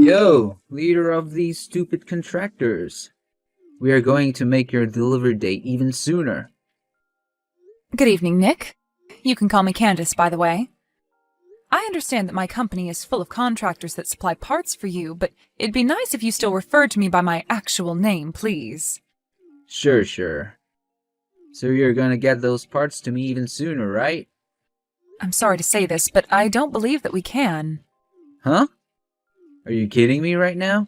Yo, leader of these stupid contractors. We are going to make your delivery date even sooner. Good evening, Nick. You can call me Candace, by the way. I understand that my company is full of contractors that supply parts for you, but it'd be nice if you still referred to me by my actual name, please. Sure. So you're gonna get those parts to me even sooner, right? I'm sorry to say this, but I don't believe that we can. Huh? Are you kidding me right now?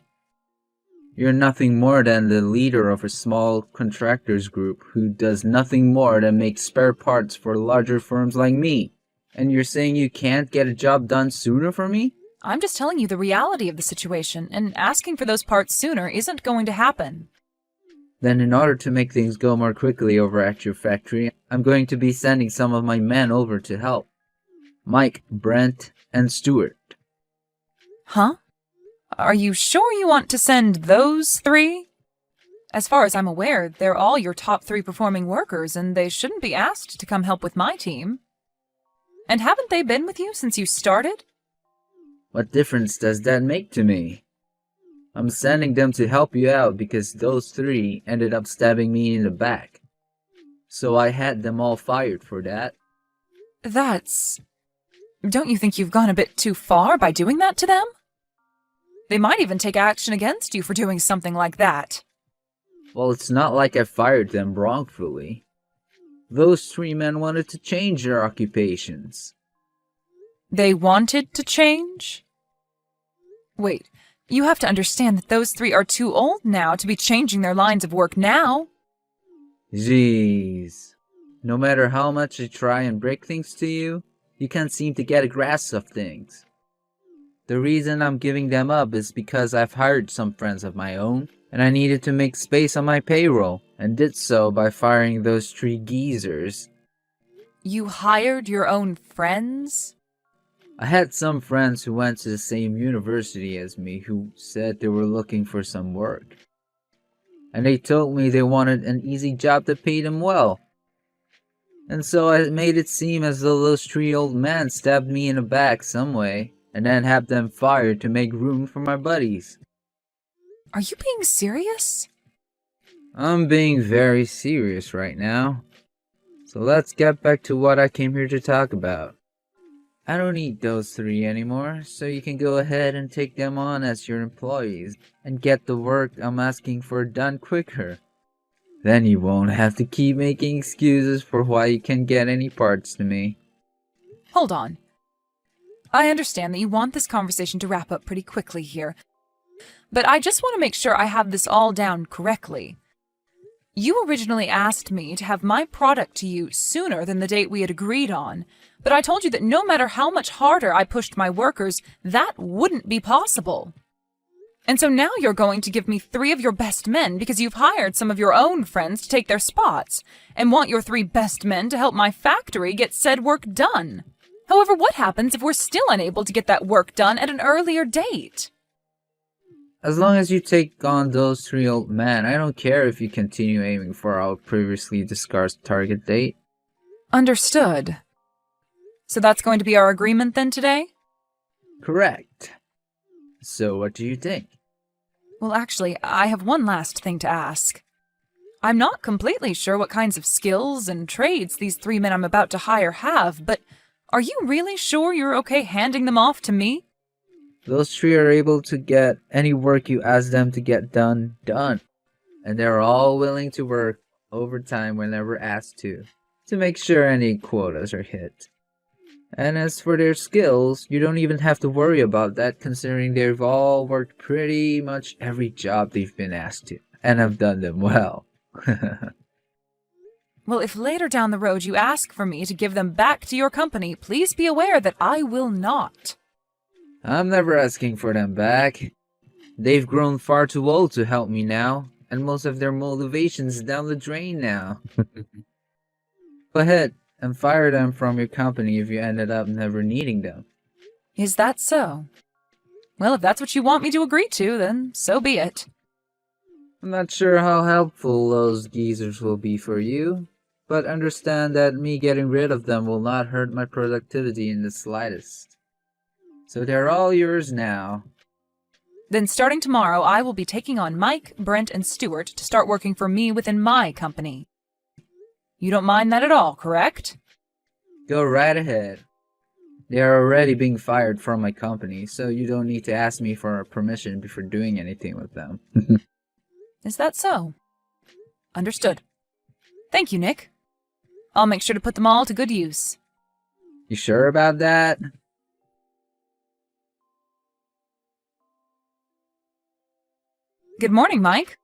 You're nothing more than the leader of a small contractors group who does nothing more than make spare parts for larger firms like me. And you're saying you can't get a job done sooner for me? I'm just telling you the reality of the situation, and asking for those parts sooner isn't going to happen. Then in order to make things go more quickly over at your factory, I'm going to be sending some of my men over to help. Mike, Brent, and Stuart. Huh? Are you sure you want to send those three? As far as I'm aware, they're all your top 3 performing workers, and they shouldn't be asked to come help with my team. And haven't they been with you since you started? What difference does that make to me? I'm sending them to help you out because those 3 ended up stabbing me in the back. So I had them all fired for that. Don't you think you've gone a bit too far by doing that to them? They might even take action against you for doing something like that. Well, it's not like I fired them wrongfully. Those 3 men wanted to change their occupations. They wanted to change? Wait, you have to understand that those 3 are too old now to be changing their lines of work now. Jeez. No matter how much I try and break things to you, you can't seem to get a grasp of things. The reason I'm giving them up is because I've hired some friends of my own, and I needed to make space on my payroll, and did so by firing those 3 geezers. You hired your own friends? I had some friends who went to the same university as me who said they were looking for some work. And they told me they wanted an easy job that paid them well. And so I made it seem as though those 3 old men stabbed me in the back some way, and then had them fired to make room for my buddies. Are you being serious? I'm being very serious right now. So let's get back to what I came here to talk about. I don't need those 3 anymore, so you can go ahead and take them on as your employees and get the work I'm asking for done quicker. Then you won't have to keep making excuses for why you can't get any parts to me. Hold on. I understand that you want this conversation to wrap up pretty quickly here, but I just want to make sure I have this all down correctly. You originally asked me to have my product to you sooner than the date we had agreed on, but I told you that no matter how much harder I pushed my workers, that wouldn't be possible. And so now you're going to give me 3 of your best men because you've hired some of your own friends to take their spots, and want your 3 best men to help my factory get said work done. However, what happens if we're still unable to get that work done at an earlier date? As long as you take on those 3 old men, I don't care if you continue aiming for our previously discussed target date. Understood. So that's going to be our agreement then today? Correct. So what do you think? Well, actually, I have one last thing to ask. I'm not completely sure what kinds of skills and trades these 3 men I'm about to hire have, but are you really sure you're okay handing them off to me? Those 3 are able to get any work you ask them to get done. And they're all willing to work overtime whenever asked to make sure any quotas are hit. And as for their skills, you don't even have to worry about that considering they've all worked pretty much every job they've been asked to, and have done them well. Well, if later down the road you ask for me to give them back to your company, please be aware that I will not. I'm never asking for them back. They've grown far too old to help me now, and most of their motivation's down the drain now. Go ahead and fire them from your company if you ended up never needing them. Is that so? Well, if that's what you want me to agree to, then so be it. I'm not sure how helpful those geezers will be for you, but understand that me getting rid of them will not hurt my productivity in the slightest. So they're all yours now. Then starting tomorrow, I will be taking on Mike, Brent, and Stuart to start working for me within my company. You don't mind that at all, correct? Go right ahead. They are already being fired from my company, so you don't need to ask me for permission before doing anything with them. Is that so? Understood. Thank you, Nick. I'll make sure to put them all to good use. You sure about that? Good morning, Mike.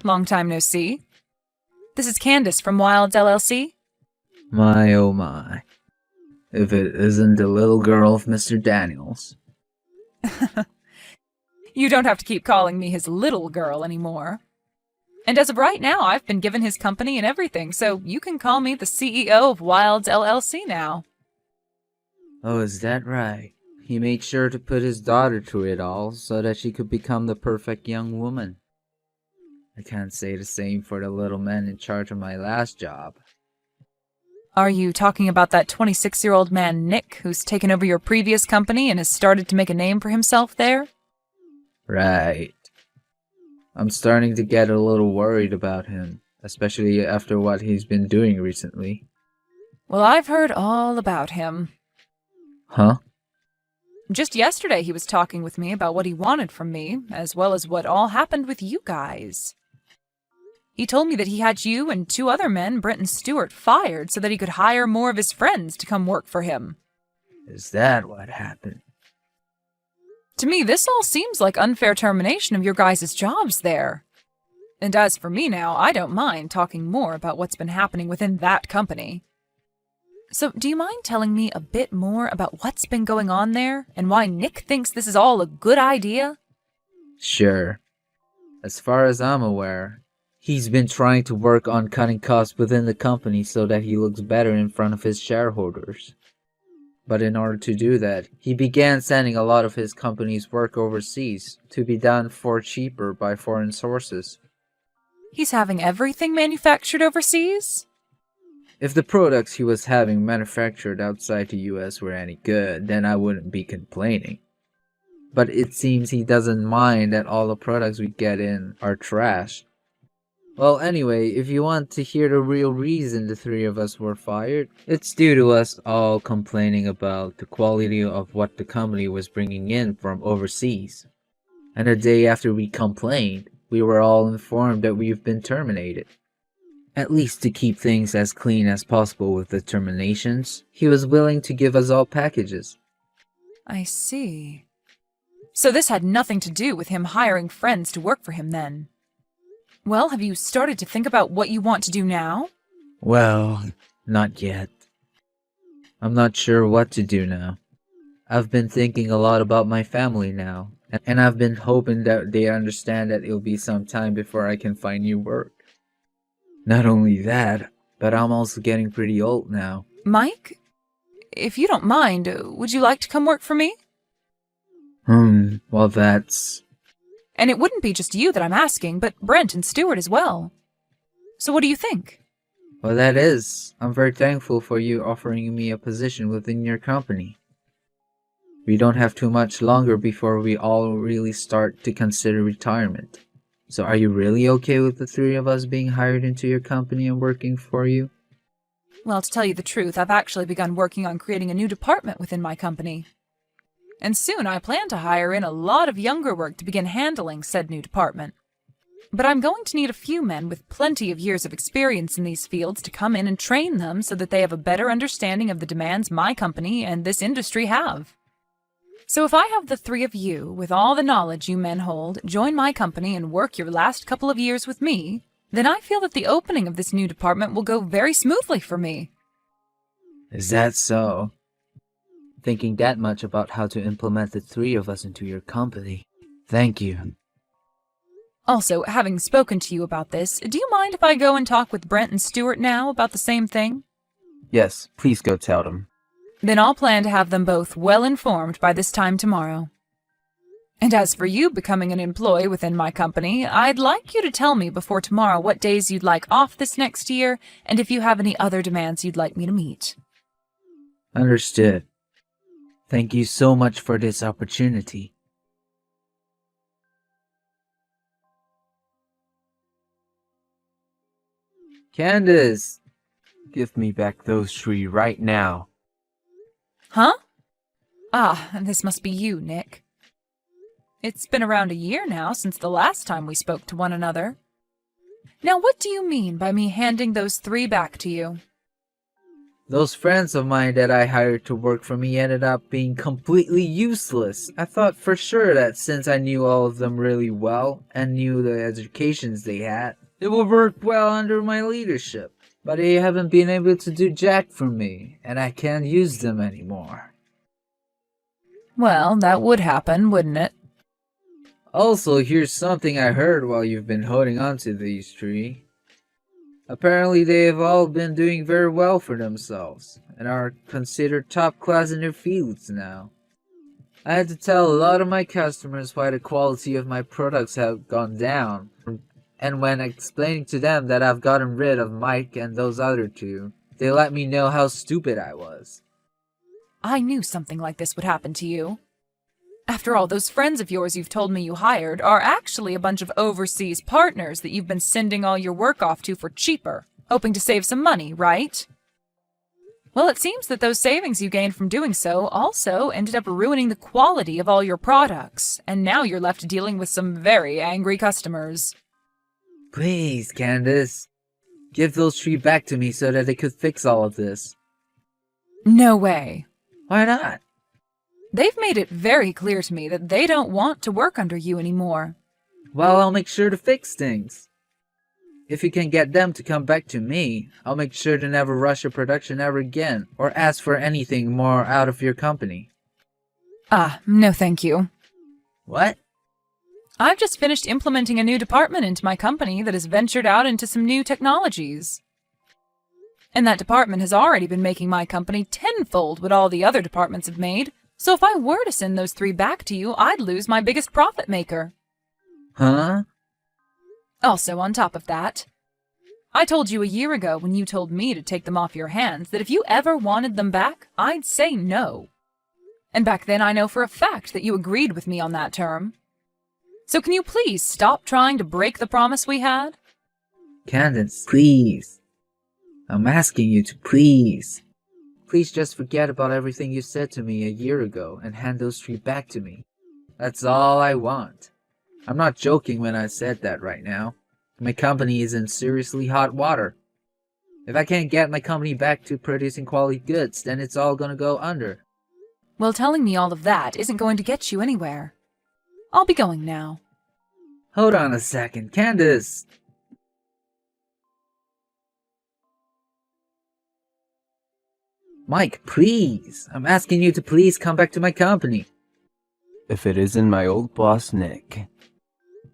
Long time no see. This is Candace from Wilds LLC. My oh my. If it isn't the little girl of Mr. Daniels. You don't have to keep calling me his little girl anymore. And as of right now, I've been given his company and everything, so you can call me the CEO of Wilds LLC now. Oh, is that right? He made sure to put his daughter through it all so that she could become the perfect young woman. I can't say the same for the little man in charge of my last job. Are you talking about that 26-year-old man, Nick, who's taken over your previous company and has started to make a name for himself there? Right. I'm starting to get a little worried about him, especially after what he's been doing recently. Well, I've heard all about him. Huh? Just yesterday he was talking with me about what he wanted from me, as well as what all happened with you guys. He told me that he had you and 2 other men, Brent and Stuart, fired so that he could hire more of his friends to come work for him. Is that what happened? To me, this all seems like unfair termination of your guys' jobs there. And as for me now, I don't mind talking more about what's been happening within that company. So, do you mind telling me a bit more about what's been going on there, and why Nick thinks this is all a good idea? Sure. As far as I'm aware, he's been trying to work on cutting costs within the company so that he looks better in front of his shareholders. But in order to do that, he began sending a lot of his company's work overseas to be done for cheaper by foreign sources. He's having everything manufactured overseas? If the products he was having manufactured outside the US were any good, then I wouldn't be complaining. But it seems he doesn't mind that all the products we get in are trash. Well, anyway, if you want to hear the real reason the 3 of us were fired, it's due to us all complaining about the quality of what the company was bringing in from overseas. And the day after we complained, we were all informed that we've been terminated. At least to keep things as clean as possible with the terminations, he was willing to give us all packages. I see. So this had nothing to do with him hiring friends to work for him then? Well, have you started to think about what you want to do now? Well, not yet. I'm not sure what to do now. I've been thinking a lot about my family now, and I've been hoping that they understand that it'll be some time before I can find new work. Not only that, but I'm also getting pretty old now. Mike, if you don't mind, would you like to come work for me? Well that's... And it wouldn't be just you that I'm asking, but Brent and Stuart as well. So what do you think? Well, that is. I'm very thankful for you offering me a position within your company. We don't have too much longer before we all really start to consider retirement. So are you really okay with the 3 of us being hired into your company and working for you? Well, to tell you the truth, I've actually begun working on creating a new department within my company. And soon I plan to hire in a lot of younger work to begin handling said new department. But I'm going to need a few men with plenty of years of experience in these fields to come in and train them so that they have a better understanding of the demands my company and this industry have. So if I have the 3 of you, with all the knowledge you men hold, join my company and work your last couple of years with me, then I feel that the opening of this new department will go very smoothly for me. Is that so? Thinking that much about how to implement the 3 of us into your company. Thank you. Also, having spoken to you about this, do you mind if I go and talk with Brent and Stuart now about the same thing? Yes, please go tell them. Then I'll plan to have them both well informed by this time tomorrow. And as for you becoming an employee within my company, I'd like you to tell me before tomorrow what days you'd like off this next year, and if you have any other demands you'd like me to meet. Understood. Thank you so much for this opportunity. Candace! Give me back those three right now. Huh? Ah, and this must be you, Nick. It's been around a year now since the last time we spoke to one another. Now what do you mean by me handing those three back to you? Those friends of mine that I hired to work for me ended up being completely useless. I thought for sure that since I knew all of them really well and knew the educations they had, it would work well under my leadership. But they haven't been able to do jack for me, and I can't use them anymore. Well, that would happen, wouldn't it? Also, here's something I heard while you've been holding on to these three. Apparently they have all been doing very well for themselves, and are considered top class in their fields now. I had to tell a lot of my customers why the quality of my products have gone down, and when explaining to them that I've gotten rid of Mike and those other two, they let me know how stupid I was. I knew something like this would happen to you. After all, those friends of yours you've told me you hired are actually a bunch of overseas partners that you've been sending all your work off to for cheaper, hoping to save some money, right? Well, it seems that those savings you gained from doing so also ended up ruining the quality of all your products, and now you're left dealing with some very angry customers. Please, Candace. Give those three back to me so that they could fix all of this. No way. Why not? They've made it very clear to me that they don't want to work under you anymore. Well, I'll make sure to fix things. If you can get them to come back to me, I'll make sure to never rush a production ever again, or ask for anything more out of your company. Ah, no thank you. What? I've just finished implementing a new department into my company that has ventured out into some new technologies. And that department has already been making my company tenfold what all the other departments have made, so if I were to send those three back to you, I'd lose my biggest profit maker. Huh? Also, on top of that, I told you a year ago when you told me to take them off your hands that if you ever wanted them back, I'd say no. And back then I know for a fact that you agreed with me on that term. So can you please stop trying to break the promise we had? Candace, please. I'm asking you to please. Please just forget about everything you said to me a year ago and hand those three back to me. That's all I want. I'm not joking when I said that right now. My company is in seriously hot water. If I can't get my company back to producing quality goods, then it's all gonna go under. Well, telling me all of that isn't going to get you anywhere. I'll be going now. Hold on a second, Candace! Mike, please! I'm asking you to please come back to my company. If it isn't my old boss, Nick.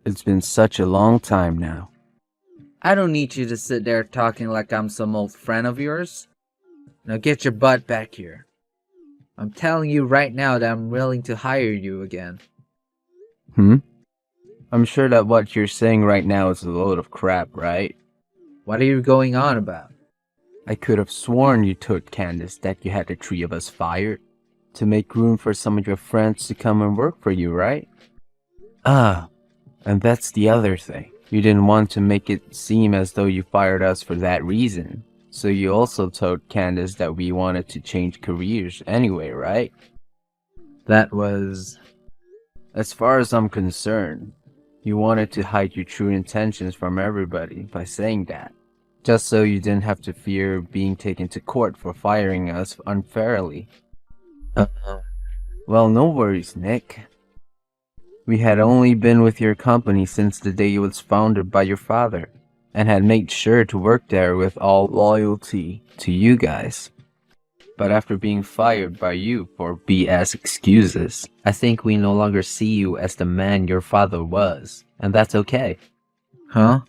It's been such a long time now. I don't need you to sit there talking like I'm some old friend of yours. Now get your butt back here. I'm telling you right now that I'm willing to hire you again. I'm sure that what you're saying right now is a load of crap, right? What are you going on about? I could have sworn you told Candace that you had the three of us fired to make room for some of your friends to come and work for you, right? And that's the other thing. You didn't want to make it seem as though you fired us for that reason. So you also told Candace that we wanted to change careers anyway, right? That was... As far as I'm concerned, you wanted to hide your true intentions from everybody by saying that. Just so you didn't have to fear being taken to court for firing us unfairly. Well, no worries, Nick. We had only been with your company since the day it was founded by your father, and had made sure to work there with all loyalty to you guys. But after being fired by you for BS excuses, I think we no longer see you as the man your father was, and that's okay. Huh?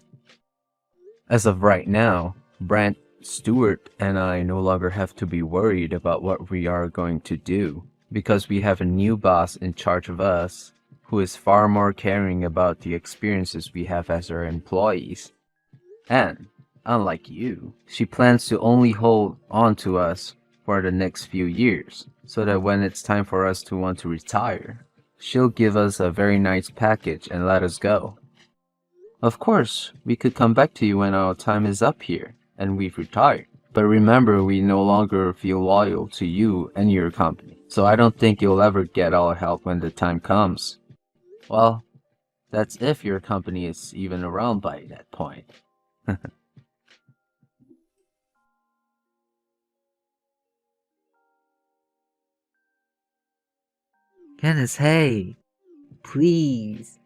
As of right now, Brant, Stewart, and I no longer have to be worried about what we are going to do, because we have a new boss in charge of us, who is far more caring about the experiences we have as our employees. And, unlike you, she plans to only hold on to us for the next few years, so that when it's time for us to want to retire, she'll give us a very nice package and let us go. Of course, we could come back to you when our time is up here and we've retired. But remember, we no longer feel loyal to you and your company, so I don't think you'll ever get our help when the time comes. Well, that's if your company is even around by that point. Kenneth, hey, please.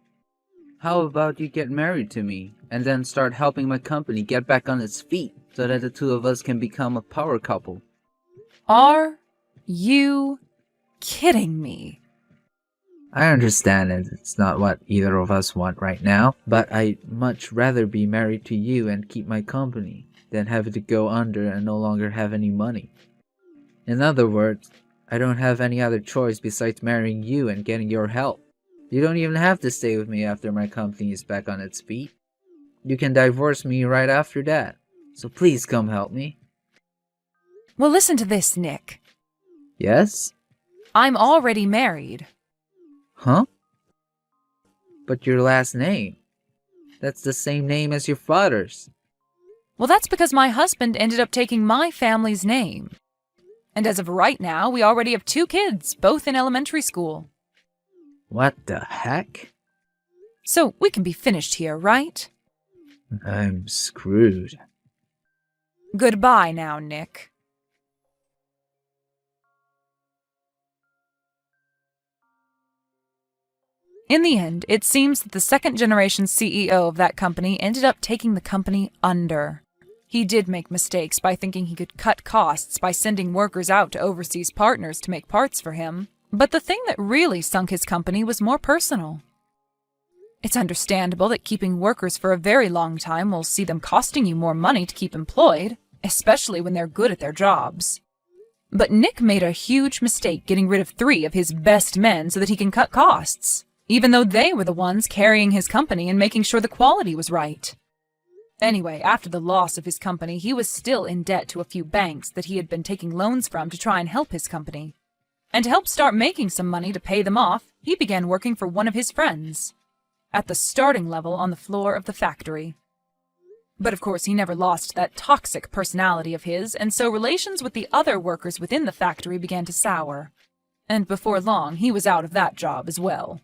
How about you get married to me and then start helping my company get back on its feet so that the two of us can become a power couple? Are you kidding me? I understand that it's not what either of us want right now, but I'd much rather be married to you and keep my company than have it to go under and no longer have any money. In other words, I don't have any other choice besides marrying you and getting your help. You don't even have to stay with me after my company is back on its feet. You can divorce me right after that. So please come help me. Well, listen to this, Nick. Yes? I'm already married. Huh? But your last name? That's the same name as your father's. Well, that's because my husband ended up taking my family's name. And as of right now, we already have 2 kids, both in elementary school. What the heck? So we can be finished here, right? I'm screwed. Goodbye now, Nick. In the end, it seems that the second-generation CEO of that company ended up taking the company under. He did make mistakes by thinking he could cut costs by sending workers out to overseas partners to make parts for him, but the thing that really sunk his company was more personal. It's understandable that keeping workers for a very long time will see them costing you more money to keep employed, especially when they're good at their jobs. But Nick made a huge mistake getting rid of 3 of his best men so that he can cut costs, even though they were the ones carrying his company and making sure the quality was right. Anyway, after the loss of his company, he was still in debt to a few banks that he had been taking loans from to try and help his company. And to help start making some money to pay them off, he began working for one of his friends, at the starting level on the floor of the factory. But of course, he never lost that toxic personality of his, and so relations with the other workers within the factory began to sour. And before long, he was out of that job as well.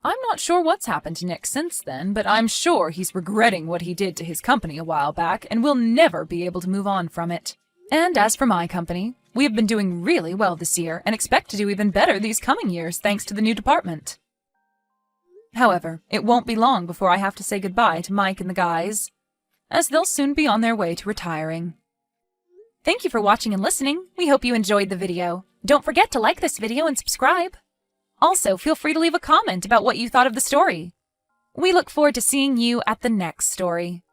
I'm not sure what's happened to Nick since then, but I'm sure he's regretting what he did to his company a while back and will never be able to move on from it. And as for my company, we have been doing really well this year and expect to do even better these coming years thanks to the new department. However, it won't be long before I have to say goodbye to Mike and the guys, as they'll soon be on their way to retiring. Thank you for watching and listening. We hope you enjoyed the video. Don't forget to like this video and subscribe. Also, feel free to leave a comment about what you thought of the story. We look forward to seeing you at the next story.